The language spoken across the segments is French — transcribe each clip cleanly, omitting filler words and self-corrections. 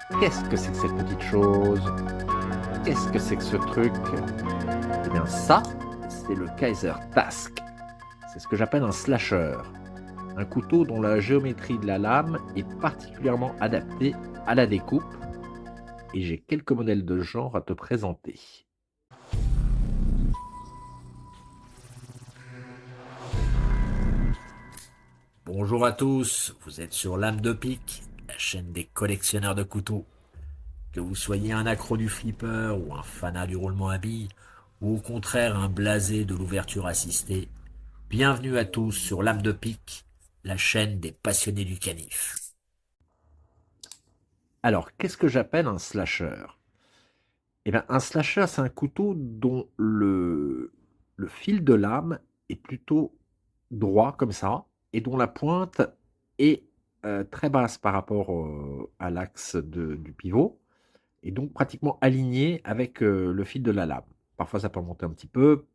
Qu'est-ce que c'est que cette petite chose? Qu'est-ce que c'est que ce truc? Eh bien ça, c'est le Kaiser Task. C'est ce que j'appelle un slasher. Un couteau dont la géométrie de la lame est particulièrement adaptée à la découpe. Et j'ai quelques modèles de genre à te présenter. Bonjour à tous, vous êtes sur Lame de Pique, la chaîne des collectionneurs de couteaux. Que vous soyez un accro du flipper ou un fanat du roulement à billes, ou au contraire un blasé de l'ouverture assistée, bienvenue à tous sur Lame de Pique, la chaîne des passionnés du canif. Alors, qu'est-ce que j'appelle un slasher? Eh bien, un slasher, c'est un couteau dont le fil de lame est plutôt droit comme ça, et dont la pointe est très basse par rapport à l'axe du pivot, et donc pratiquement aligné avec le fil de la lame. Parfois, ça peut monter un petit peu,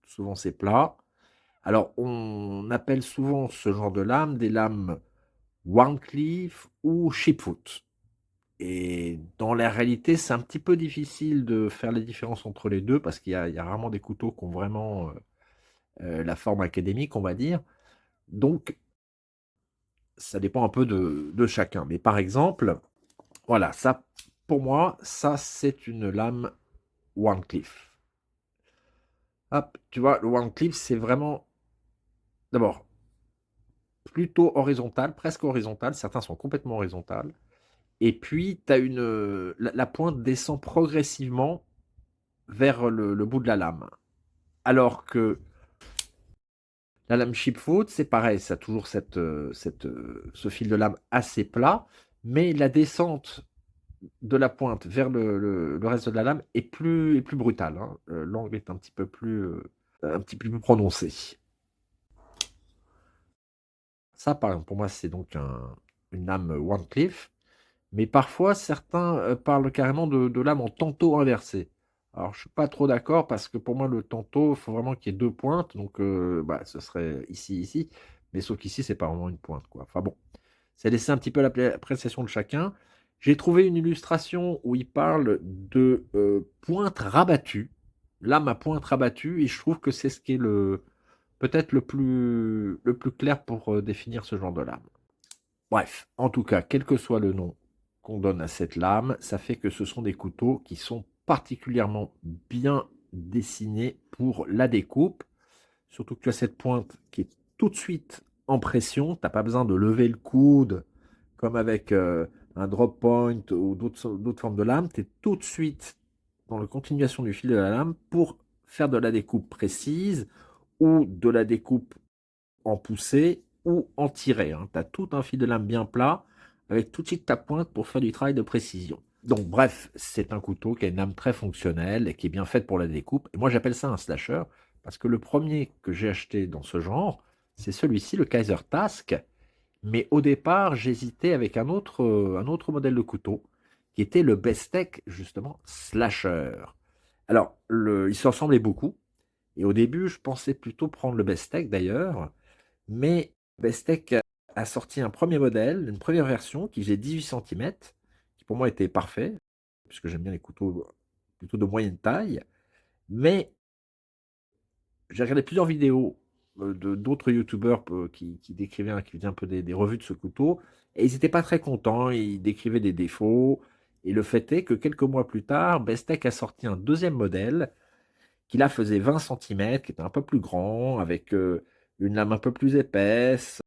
souvent c'est plat. Alors, on appelle souvent ce genre de lame des lames Wharncliffe ou Shipfoot. Et dans la réalité, c'est un petit peu difficile de faire les différences entre les deux parce qu'il y a rarement des couteaux qui ont vraiment la forme académique, on va dire. Donc, ça dépend un peu de chacun. Mais par exemple, voilà, ça, pour moi, ça, c'est une lame Wharncliffe. Hop, tu vois, le Wharncliffe, c'est vraiment, d'abord, plutôt horizontal, presque horizontal. Certains sont complètement horizontales. Et puis, tu as la pointe descend progressivement vers le bout de la lame. Alors que la lame Shipfoot, c'est pareil, ça a toujours ce fil de lame assez plat, mais la descente de la pointe vers le reste de la lame est plus brutale, hein. L'angle est un petit peu plus prononcé. Ça, par exemple, pour moi, c'est donc une lame Wharncliffe. Mais parfois, certains parlent carrément de lame en tanto inversé. Alors, je suis pas trop d'accord parce que pour moi, le tanto, il faut vraiment qu'il y ait deux pointes. Donc, bah, ce serait ici, ici. Mais sauf qu'ici, c'est pas vraiment une pointe, quoi. Enfin bon, c'est laisser un petit peu l'appréciation de chacun. J'ai trouvé une illustration où il parle de pointe rabattue, lame à pointe rabattue, et je trouve que c'est ce qui est peut-être le plus clair pour définir ce genre de lame. Bref, en tout cas, quel que soit le nom qu'on donne à cette lame, ça fait que ce sont des couteaux qui sont particulièrement bien dessinés pour la découpe. Surtout que tu as cette pointe qui est tout de suite en pression. Tu n'as pas besoin de lever le coude comme avec un drop point ou d'autres formes de lame. Tu es tout de suite dans la continuation du fil de la lame pour faire de la découpe précise ou de la découpe en poussée ou en tirée, hein. Tu as tout un fil de lame bien plat avec tout de suite ta pointe pour faire du travail de précision. Donc bref, c'est un couteau qui a une lame très fonctionnelle et qui est bien faite pour la découpe. Et moi j'appelle ça un slasher parce que le premier que j'ai acheté dans ce genre, c'est celui-ci, le Kaiser Task. Mais au départ, j'hésitais avec un autre modèle de couteau qui était le Bestech, justement, Slasher. Alors, il se ressemblait beaucoup. Et au début, je pensais plutôt prendre le Bestech d'ailleurs. Mais Bestech a sorti un premier modèle, une première version qui faisait 18 centimètres, qui pour moi était parfait, puisque j'aime bien les couteaux plutôt de moyenne taille. Mais j'ai regardé plusieurs vidéos d'autres youtubeurs qui décrivaient, qui faisaient un peu des revues de ce couteau, et ils n'étaient pas très contents, ils décrivaient des défauts. Et le fait est que quelques mois plus tard, Bestech a sorti un deuxième modèle qui là faisait 20 centimètres, qui était un peu plus grand, avec une lame un peu plus épaisse,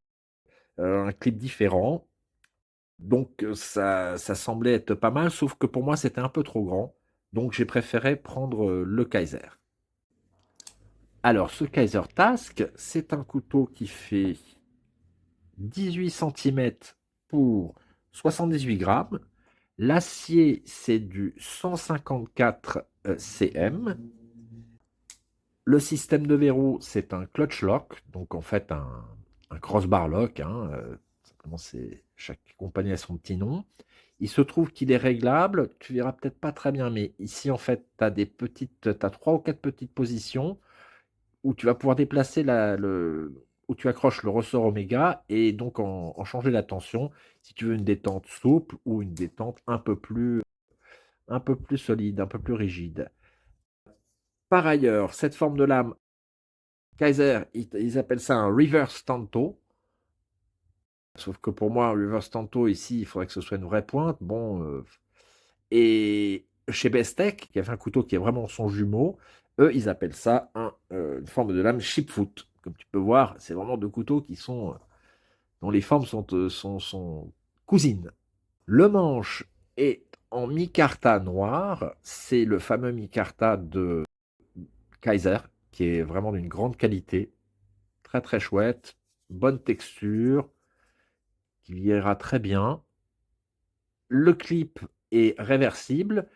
un clip différent. Donc ça semblait être pas mal, sauf que pour moi c'était un peu trop grand. Donc j'ai préféré prendre le Kaiser. Alors ce Kaiser Task, c'est un couteau qui fait 18 centimètres pour 78 grammes. L'acier, c'est du 154 cm. Le système de verrou, c'est un clutch lock, donc en fait un crossbar lock, hein, simplement chaque compagnie a son petit nom. Il se trouve qu'il est réglable, tu verras peut-être pas très bien, mais ici en fait tu as t'as 3 ou 4 petites positions où tu vas pouvoir déplacer où tu accroches le ressort Oméga et donc en changer la tension si tu veux une détente souple ou une détente un peu plus solide, un peu plus rigide. Par ailleurs, cette forme de lame Kaiser, ils appellent ça un reverse tanto. Sauf que pour moi, un reverse tanto ici, il faudrait que ce soit une vraie pointe. Bon, et chez Bestech, qui a fait un couteau qui est vraiment son jumeau, eux, ils appellent ça une forme de lame chipfoot. Comme tu peux voir, c'est vraiment deux couteaux qui sont dont les formes sont cousines. Le manche est en micarta noir. C'est le fameux micarta de Kaiser, qui est vraiment d'une grande qualité, très très chouette, bonne texture, qui vieillira très bien. Le clip est réversible.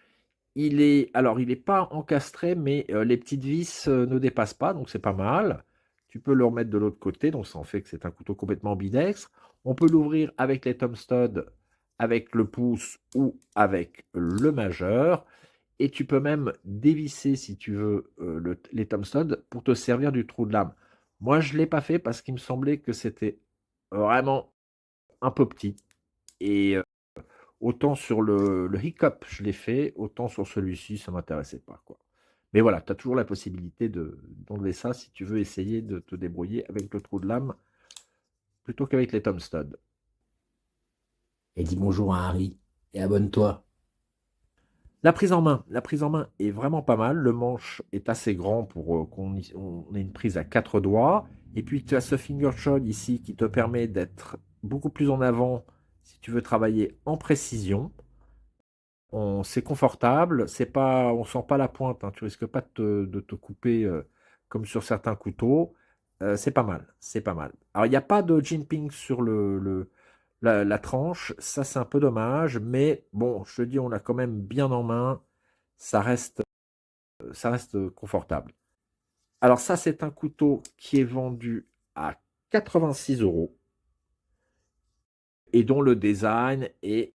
Il est pas encastré, mais les petites vis ne dépassent pas, donc c'est pas mal. Tu peux le remettre de l'autre côté, donc ça en fait que c'est un couteau complètement ambidextre. On peut l'ouvrir avec les thumb studs, avec le pouce ou avec le majeur. Et tu peux même dévisser, si tu veux, les thumb studs pour te servir du trou de lame. Moi, je ne l'ai pas fait parce qu'il me semblait que c'était vraiment un peu petit. Et autant sur le Hiccup, je l'ai fait, autant sur celui-ci, ça ne m'intéressait pas, quoi. Mais voilà, tu as toujours la possibilité d'enlever ça si tu veux essayer de te débrouiller avec le trou de lame plutôt qu'avec les thumb studs. Et dis bonjour à Harry. Et abonne-toi. La prise en main est vraiment pas mal. Le manche est assez grand pour on ait une prise à 4 doigts. Et puis tu as ce finger choke ici qui te permet d'être beaucoup plus en avant si tu veux travailler en précision. C'est confortable, c'est pas, on sent pas la pointe, hein, tu risques pas de te couper comme sur certains couteaux. C'est pas mal, c'est pas mal. Alors il n'y a pas de jimping sur la tranche, ça c'est un peu dommage, mais bon, je te dis, on l'a quand même bien en main, ça reste, ça reste confortable. Alors ça c'est un couteau qui est vendu à 86 € et dont le design est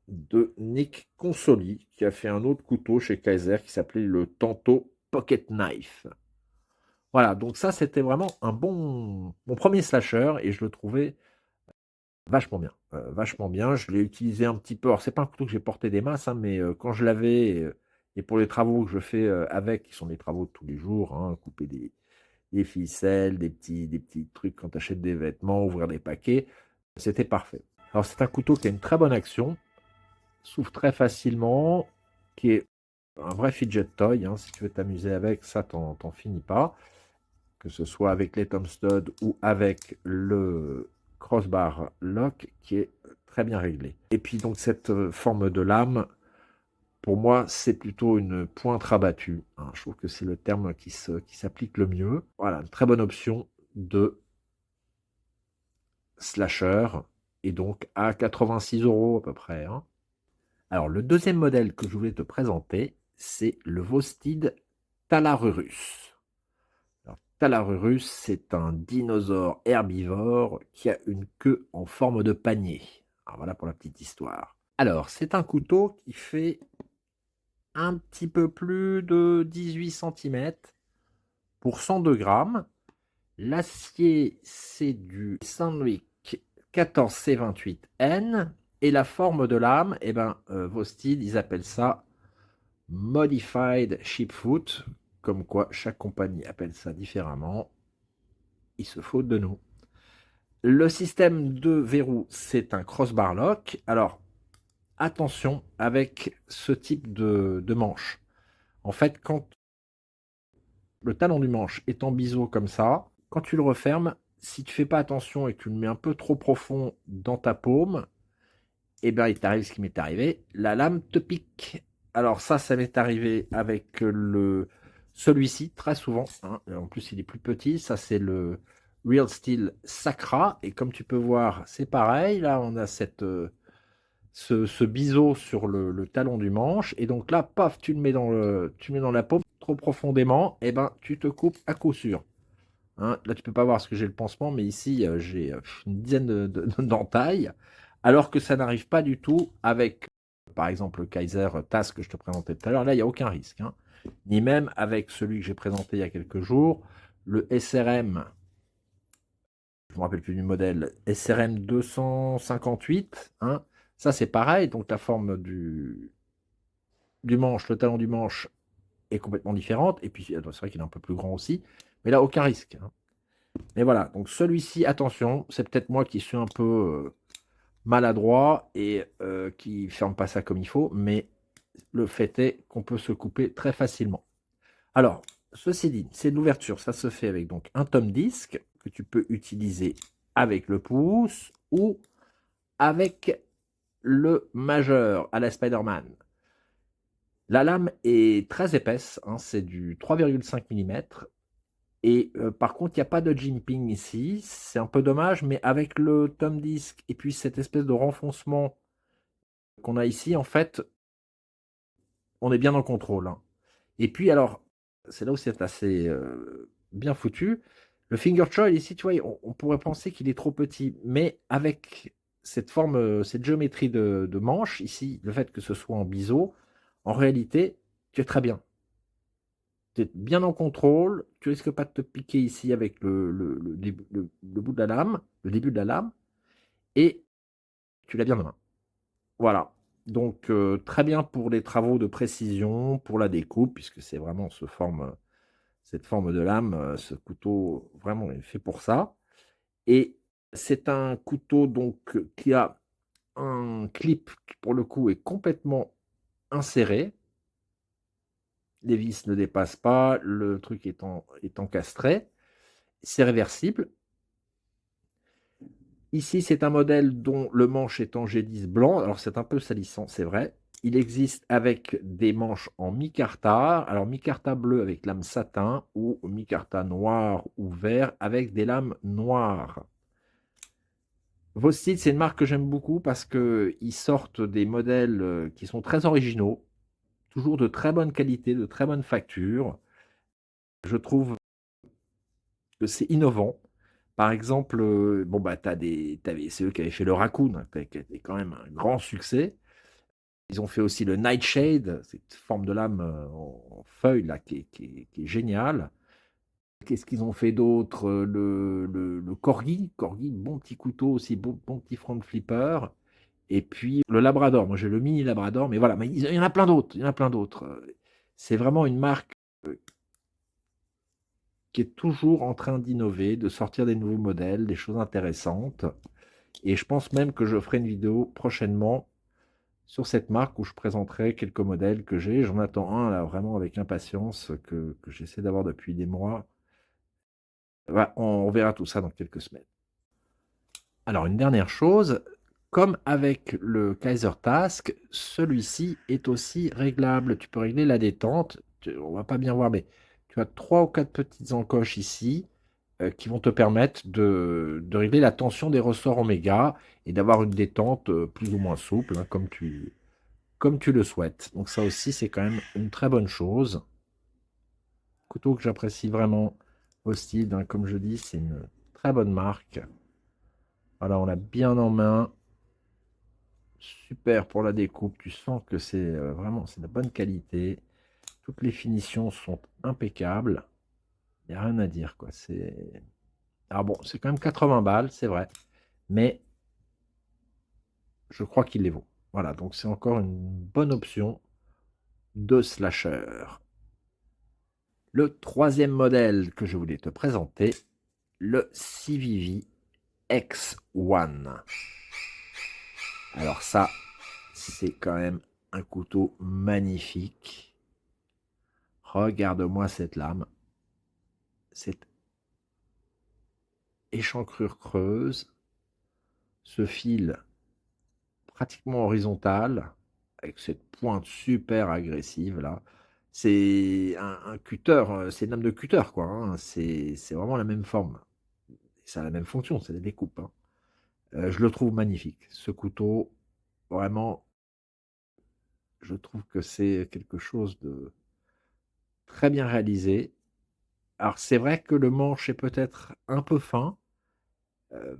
de Nick Consoli, qui a fait un autre couteau chez Kaiser qui s'appelait le Tanto Pocket Knife. Voilà, donc ça c'était vraiment mon premier slasher et je le trouvais vachement bien. Vachement bien. Je l'ai utilisé un petit peu. Alors c'est pas un couteau que j'ai porté des masses, hein, mais quand je l'avais et pour les travaux que je fais avec, qui sont des travaux de tous les jours, hein, couper des ficelles, des petits trucs quand tu achètes des vêtements, ouvrir des paquets, c'était parfait. Alors c'est un couteau qui a une très bonne action, s'ouvre très facilement, qui est un vrai fidget toy, hein, si tu veux t'amuser avec, ça t'en finis pas, que ce soit avec les thumb studs ou avec le crossbar lock qui est très bien réglé. Et puis donc cette forme de lame, pour moi, c'est plutôt une pointe rabattue, hein. Je trouve que c'est le terme qui s'applique le mieux. Voilà, une très bonne option de slasher, et donc à 86 € à peu près, hein. Alors, le deuxième modèle que je voulais te présenter, c'est le Vostid Talarurus. Alors, Talarurus, c'est un dinosaure herbivore qui a une queue en forme de panier. Alors, voilà pour la petite histoire. Alors, c'est un couteau qui fait un petit peu plus de 18 cm pour 102 grammes. L'acier, c'est du Sandvik 14C28N. Et la forme de lame, eh ben, Vostid, ils appellent ça Modified Shipfoot, comme quoi chaque compagnie appelle ça différemment. Il se faut de nous. Le système de verrou, c'est un crossbar lock. Alors, attention avec ce type de manche. En fait, quand le talon du manche est en biseau comme ça, quand tu le refermes, si tu fais pas attention et que tu le mets un peu trop profond dans ta paume, eh bien, il t'arrive ce qui m'est arrivé, la lame te pique. Alors ça m'est arrivé avec celui-ci très souvent, hein. En plus, il est plus petit. Ça, c'est le Real Steel Sacra. Et comme tu peux voir, c'est pareil. Là, on a ce biseau sur le talon du manche. Et donc là, paf, tu le mets dans la paume trop profondément. Et ben, tu te coupes à coup sûr, hein. Là, tu peux pas voir ce que j'ai le pansement, mais ici, j'ai une dizaine d'entailles, alors que ça n'arrive pas du tout avec, par exemple, le Kaiser TAS que je te présentais tout à l'heure. Là, il n'y a aucun risque, hein. Ni même avec celui que j'ai présenté il y a quelques jours, le SRM je me rappelle plus du modèle, SRM 258, hein. Ça, c'est pareil, donc la forme du manche, le talon du manche est complètement différente, et puis c'est vrai qu'il est un peu plus grand aussi, mais là, aucun risque, hein. Mais voilà, donc celui-ci, attention, c'est peut-être moi qui suis un peu maladroit et qui ferme pas ça comme il faut, mais le fait est qu'on peut se couper très facilement. Alors, ceci dit, c'est de l'ouverture, ça se fait avec donc un tome disque que tu peux utiliser avec le pouce ou avec le majeur à la Spider-Man. La lame est très épaisse, hein, c'est du 3,5 mm. Et par contre, il n'y a pas de jimping ici. C'est un peu dommage, mais avec le tome disque et puis cette espèce de renfoncement qu'on a ici, en fait, on est bien en contrôle, hein. Et puis alors, c'est là où c'est assez bien foutu. Le finger choil ici, tu vois, on pourrait penser qu'il est trop petit, mais avec cette forme, cette géométrie de manche ici, le fait que ce soit en biseau, en réalité, tu es très bien. Tu es bien en contrôle, tu risques pas de te piquer ici avec le bout de la lame, le début de la lame, et tu l'as bien en main. Voilà. Donc, très bien pour les travaux de précision, pour la découpe, puisque c'est vraiment cette forme de lame, ce couteau vraiment est fait pour ça. Et c'est un couteau donc qui a un clip qui pour le coup est complètement inséré. Les vis ne dépassent pas, le truc est encastré. C'est réversible. Ici, c'est un modèle dont le manche est en G10 blanc. Alors, c'est un peu salissant, c'est vrai. Il existe avec des manches en micarta. Alors, micarta bleu avec lame satin ou micarta noir ou vert avec des lames noires. Vostit, c'est une marque que j'aime beaucoup parce qu'ils sortent des modèles qui sont très originaux, toujours de très bonne qualité, de très bonne facture. Je trouve que c'est innovant. Par exemple, bon, bah, c'est eux qui avaient fait le Raccoon, hein, qui a été quand même un grand succès. Ils ont fait aussi le Nightshade, cette forme de lame en feuille là, qui est géniale. Qu'est-ce qu'ils ont fait d'autre? Le Corgi, bon petit couteau aussi, bon petit front flipper. Et puis le Labrador. Moi, j'ai le mini Labrador, mais voilà, mais il y en a plein d'autres. Il y en a plein d'autres. C'est vraiment une marque qui est toujours en train d'innover, de sortir des nouveaux modèles, des choses intéressantes. Et je pense même que je ferai une vidéo prochainement sur cette marque où je présenterai quelques modèles que j'ai. J'en attends un là vraiment avec impatience que j'essaie d'avoir depuis des mois. On verra tout ça dans quelques semaines. Alors une dernière chose, comme avec le Kaiser Task, celui-ci est aussi réglable. Tu peux régler la détente. On va pas bien voir, mais tu as 3 ou 4 petites encoches ici qui vont te permettre de régler la tension des ressorts oméga et d'avoir une détente plus ou moins souple, hein, comme tu le souhaites. Donc ça aussi, c'est quand même une très bonne chose. Couteau que j'apprécie vraiment au style, hein, comme je dis, c'est une très bonne marque. Voilà, on l'a bien en main. Super pour la découpe. Tu sens que c'est vraiment c'est de bonne qualité. Toutes les finitions sont impeccables. Il n'y a rien à dire, quoi. Alors bon, c'est quand même 80 balles, c'est vrai. Mais je crois qu'il les vaut. Voilà, donc c'est encore une bonne option de slasher. Le troisième modèle que je voulais te présenter, le CVV X1. Alors ça, c'est quand même un couteau magnifique. Regarde-moi cette lame. Cette échancrure creuse. Ce fil pratiquement horizontal, avec cette pointe super agressive là. C'est un cutter, c'est une lame de cutter quoi, hein. C'est vraiment la même forme. Ça a la même fonction, c'est la découpe, hein. Je le trouve magnifique. Ce couteau, vraiment, je trouve que c'est quelque chose de très bien réalisé. Alors c'est vrai que le manche est peut-être un peu fin,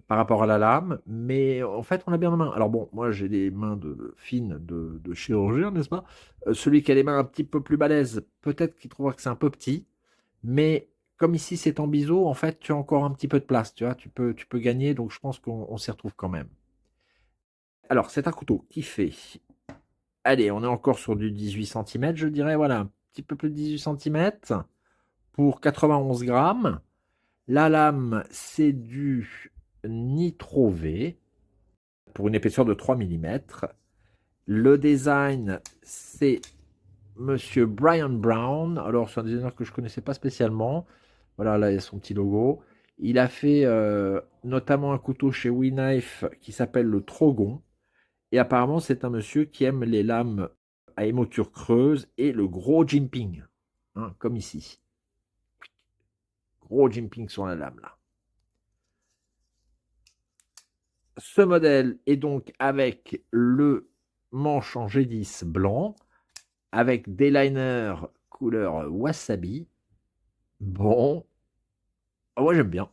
par rapport à la lame, mais en fait, on l'a bien en main. Alors bon, moi j'ai des mains fines de chirurgien, n'est-ce pas? Celui qui a les mains un petit peu plus balèzes, peut-être qu'il trouvera que c'est un peu petit, mais comme ici c'est en biseau, en fait, tu as encore un petit peu de place, tu vois, tu peux gagner, donc je pense qu'on s'y retrouve quand même. Alors, c'est un couteau qui fait, allez, on est encore sur du 18 centimètres, je dirais, voilà, un petit peu plus de 18 centimètres pour 91 grammes. La lame, c'est du Nitro V pour une épaisseur de 3 millimètres. Le design, c'est Monsieur Brian Brown. Alors, c'est un designer que je ne connaissais pas spécialement. Voilà, là, il y a son petit logo. Il a fait notamment un couteau chez WeKnife qui s'appelle le Trogon. Et apparemment, c'est un monsieur qui aime les lames à émoture creuse et le gros jimping, hein, comme ici. Gros jimping sur la lame, là. Ce modèle est donc avec le manche en G10 blanc, avec des liners couleur wasabi. Bon, moi j'aime bien.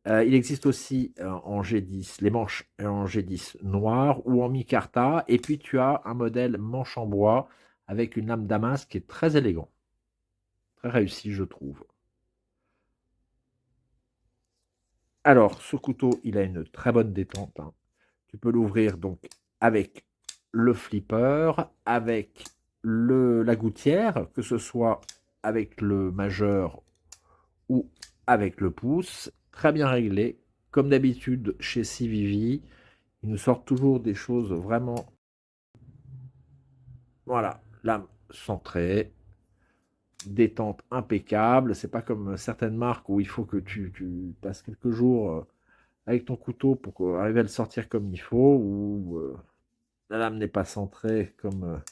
Il existe aussi en G10, les manches en G10 noir ou en micarta. Et puis tu as un modèle manche en bois avec une lame damas qui est très élégant. Très réussi, je trouve. Alors, ce couteau, il a une très bonne détente, hein. Tu peux l'ouvrir donc avec le flipper, avec la gouttière, que ce soit avec le majeur ou avec le pouce. Très bien réglé. Comme d'habitude chez CVV, ils nous sortent toujours des choses vraiment... Voilà, lame centrée, détente impeccable. C'est pas comme certaines marques où il faut que tu passes quelques jours avec ton couteau pour arriver à le sortir comme il faut, ou la lame n'est pas centrée comme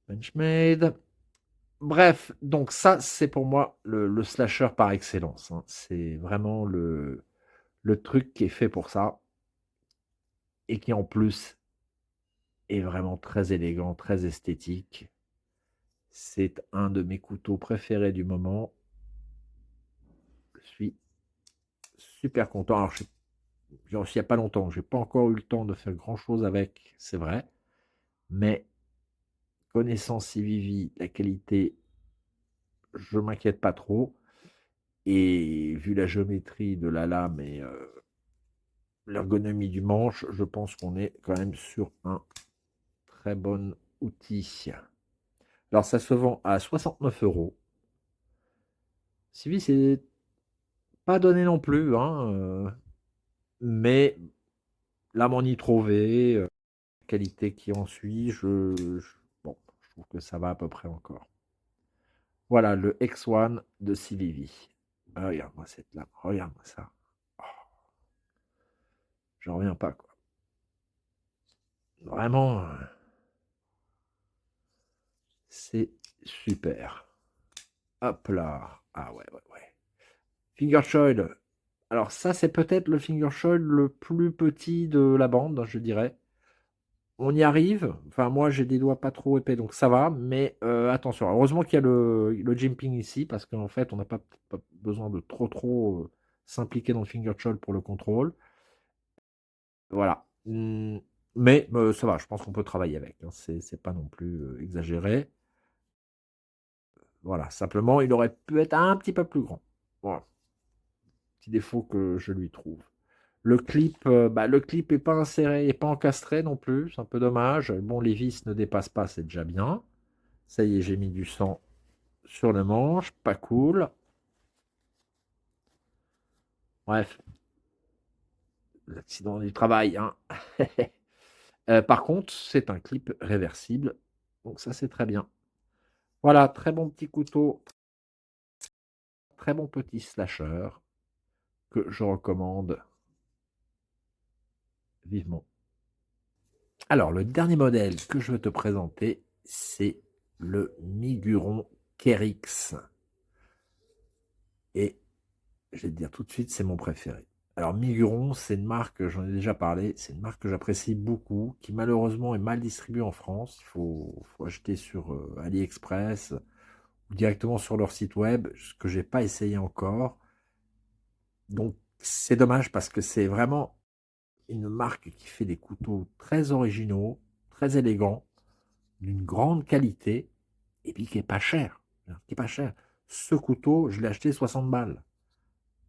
Benchmade. Bref, donc ça, c'est pour moi le slasher par excellence, hein. C'est vraiment le truc qui est fait pour ça et qui en plus est vraiment très élégant, très esthétique. C'est un de mes couteaux préférés du moment. Je suis super content. Alors, j'en suis il n'y a pas longtemps. Je n'ai pas encore eu le temps de faire grand-chose avec, c'est vrai. Mais connaissant CVV, la qualité, je ne m'inquiète pas trop. Et vu la géométrie de la lame et l'ergonomie du manche, je pense qu'on est quand même sur un très bon outil. Alors, ça se vend à 69 euros. CVV, c'est pas donné non plus, hein, mais lame en Nitro V, qualité qui en suit, bon, je trouve que ça va à peu près encore. Voilà, le X1 de CVV. Ah, regarde-moi cette lame, regarde-moi ça. Oh, j'en reviens pas, quoi. Vraiment, c'est super. Hop là. Ah ouais, ouais, ouais. Fingerchoil. Alors ça, c'est peut-être le Fingerchoil le plus petit de la bande, je dirais. On y arrive. Enfin, moi, j'ai des doigts pas trop épais, donc ça va. Mais attention. Heureusement qu'il y a le jimping ici, parce qu'en fait, on n'a pas besoin de trop s'impliquer dans le fingerchoil pour le contrôle. Voilà. Mais ça va, je pense qu'on peut travailler avec, hein. C'est pas non plus exagéré. Voilà. Simplement, il aurait pu être un petit peu plus grand. Voilà. Petit défaut que je lui trouve. Le clip est pas inséré et pas encastré non plus, c'est un peu dommage. Bon, les vis ne dépassent pas, c'est déjà bien. Ça y est, j'ai mis du sang sur le manche, pas cool. Bref, l'accident du travail, hein. Par contre, c'est un clip réversible, donc ça c'est très bien. Voilà, très bon petit couteau, très bon petit slasher que je recommande vivement. Alors, le dernier modèle que je veux te présenter, c'est le Miguron Kerix. Et je vais te dire tout de suite, c'est mon préféré. Alors, Miguron, c'est une marque, j'en ai déjà parlé, c'est une marque que j'apprécie beaucoup, qui malheureusement est mal distribuée en France. Il faut acheter sur AliExpress ou directement sur leur site web, ce que j'ai pas essayé encore. Donc, c'est dommage parce que c'est vraiment une marque qui fait des couteaux très originaux, très élégants, d'une grande qualité, et puis qui est pas cher. Qui est pas cher. Ce couteau, je l'ai acheté 60 balles.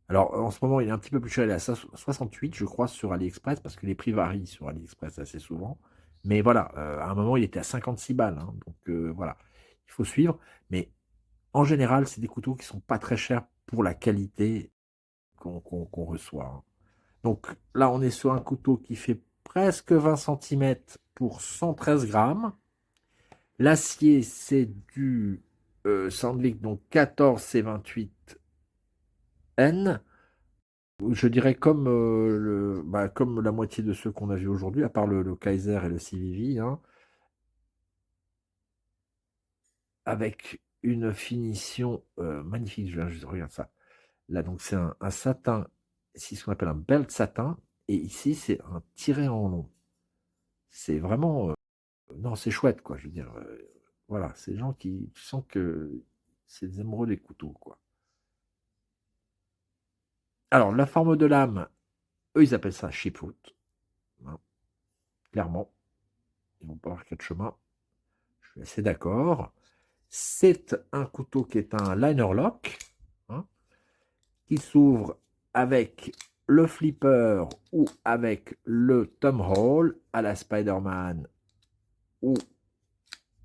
Alors, en ce moment, il est un petit peu plus cher, il est à 68, je crois, sur AliExpress, parce que les prix varient sur AliExpress assez souvent. Mais voilà, à un moment, il était à 56 balles, hein, donc voilà, il faut suivre. Mais en général, c'est des couteaux qui sont pas très chers pour la qualité qu'on reçoit, hein. Donc là, on est sur un couteau qui fait presque 20 centimètres pour 113 grammes. L'acier, c'est du Sandvik, donc 14 C28N. Je dirais comme, comme la moitié de ceux qu'on a vus aujourd'hui, à part le Kaiser et le CVV, hein, avec une finition magnifique. Je regarde ça. Là, donc, c'est un satin, c'est ce qu'on appelle un belt satin, et ici, c'est un tiré en long. C'est vraiment. Non, c'est chouette, quoi. Je veux dire, voilà, c'est des gens qui. Tu sens que c'est des amoureux des couteaux, quoi. Alors, la forme de lame, eux, ils appellent ça chipfoot, hein, clairement. Ils vont pas avoir quatre chemins. Je suis assez d'accord. C'est un couteau qui est un liner lock, hein, qui s'ouvre avec le flipper ou avec le thumb hole à la Spider-Man ou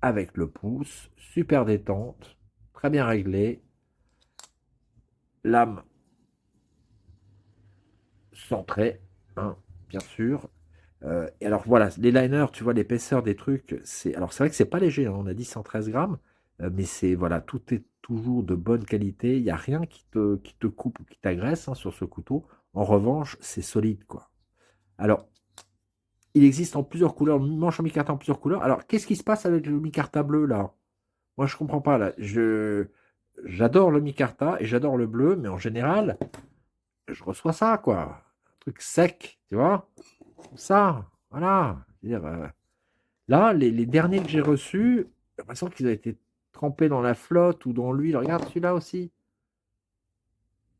avec le pouce. Super détente, très bien réglé. Lame centrée, hein, bien sûr. Et alors voilà, les liners, tu vois l'épaisseur des trucs, alors c'est vrai que c'est pas léger, hein, on a dit 113 grammes, mais c'est voilà, tout est toujours de bonne qualité. Il n'y a rien qui te coupe ou qui t'agresse, hein, sur ce couteau. En revanche, c'est solide, quoi. Alors, il existe en plusieurs couleurs, manche en micarta en plusieurs couleurs. Alors, qu'est-ce qui se passe avec le micarta bleu là? Moi, je comprends pas là. J'adore le micarta et j'adore le bleu, mais en général, je reçois ça, quoi. Un truc sec, tu vois? Ça, voilà. Je veux dire, là, les derniers que j'ai reçus, j'ai l'impression qu'ils ont été trempés dans la flotte ou dans l'huile. Regarde celui-là aussi.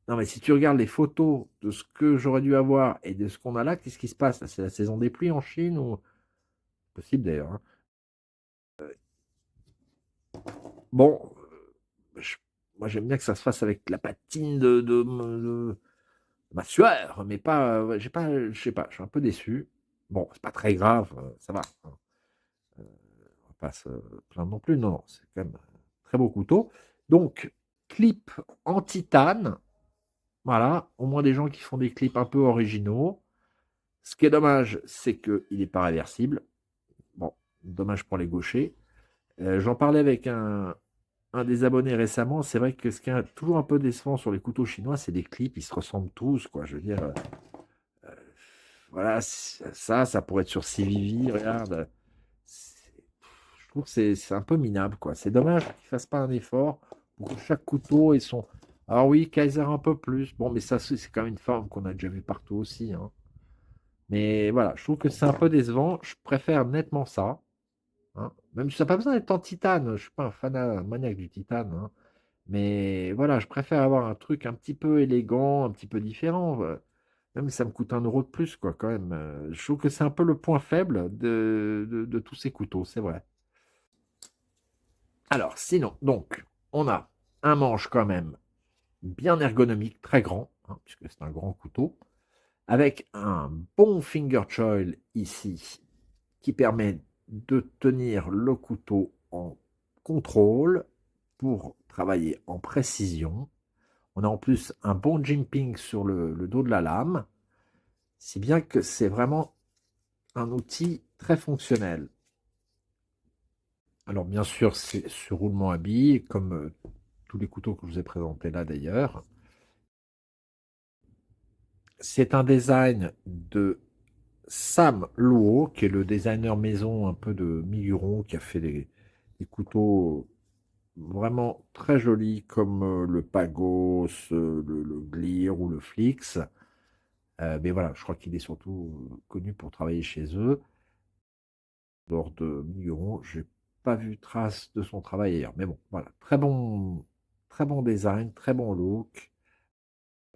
Non, mais si tu regardes les photos de ce que j'aurais dû avoir et de ce qu'on a là, qu'est-ce qui se passe? C'est la saison des pluies en Chine ou possible d'ailleurs, hein. Bon, je- moi j'aime bien que ça se fasse avec la patine de ma sueur, mais pas, ouais, j'ai pas, je sais pas, je suis un peu déçu. Bon, c'est pas très grave, ça va, hein. On va pas se plaindre non plus. Non, non, c'est quand même un très beau couteau. Donc, clip en titane. Voilà, au moins des gens qui font des clips un peu originaux. Ce qui est dommage, c'est qu'il n'est pas réversible. Bon, dommage pour les gauchers. J'en parlais avec un des abonnés récemment. C'est vrai que ce qui est toujours un peu décevant sur les couteaux chinois, c'est les clips. Ils se ressemblent tous, quoi. Je veux dire, voilà, ça pourrait être sur CVV. Regarde. Je trouve que c'est un peu minable, quoi. C'est dommage qu'ils ne fassent pas un effort pour que chaque couteau ait son. Alors oui, Kaiser un peu plus. Bon, mais ça, c'est quand même une forme qu'on a déjà vu partout aussi, hein. Mais voilà, je trouve que c'est un peu décevant. Je préfère nettement ça, hein. Même si ça n'a pas besoin d'être en titane. Je ne suis pas un maniaque du titane, hein. Mais voilà, je préfère avoir un truc un petit peu élégant, un petit peu différent. Même si ça me coûte 1 € de plus, quoi, quand même. Je trouve que c'est un peu le point faible de tous ces couteaux, c'est vrai. Alors, sinon, donc, on a un manche quand même bien ergonomique, très grand, hein, puisque c'est un grand couteau, avec un bon finger choil ici, qui permet de tenir le couteau en contrôle pour travailler en précision. On a en plus un bon jimping sur le dos de la lame, si bien que c'est vraiment un outil très fonctionnel. Alors bien sûr, c'est sur roulement à billes, comme tous les couteaux que je vous ai présentés là d'ailleurs. C'est un design de Sam Luo, qui est le designer maison un peu de Miguron, qui a fait des couteaux vraiment très jolis comme le Pagos, le Glir ou le Flix. Mais voilà, je crois qu'il est surtout connu pour travailler chez eux. Bord de Miguron, j'ai pas vu trace de son travail ailleurs. Mais bon, voilà, très bon design, très bon look,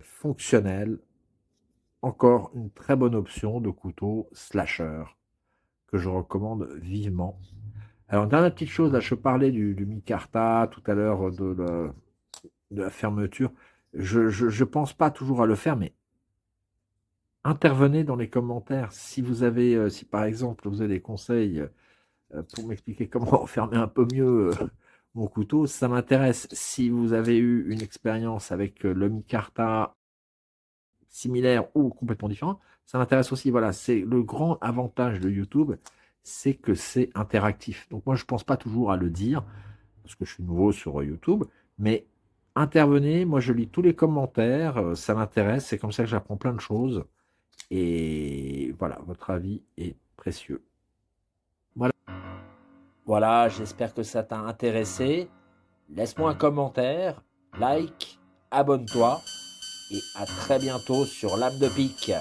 fonctionnel. Encore une très bonne option de couteau slasher que je recommande vivement. Alors, dernière petite chose, là, je parlais du micarta tout à l'heure de la fermeture. Je pense pas toujours à le faire, mais intervenez dans les commentaires. Si vous avez, si par exemple vous avez des conseils pour m'expliquer comment fermer un peu mieux mon couteau, ça m'intéresse. Si vous avez eu une expérience avec le micarta similaire ou complètement différent, ça m'intéresse aussi. Voilà, c'est le grand avantage de YouTube, c'est que c'est interactif. Donc moi, je pense pas toujours à le dire, parce que je suis nouveau sur YouTube, mais intervenez, moi je lis tous les commentaires, ça m'intéresse, c'est comme ça que j'apprends plein de choses. Et voilà, votre avis est précieux. Voilà. Voilà, j'espère que ça t'a intéressé. Laisse-moi un commentaire, like, abonne-toi et à très bientôt sur Lame de Pique.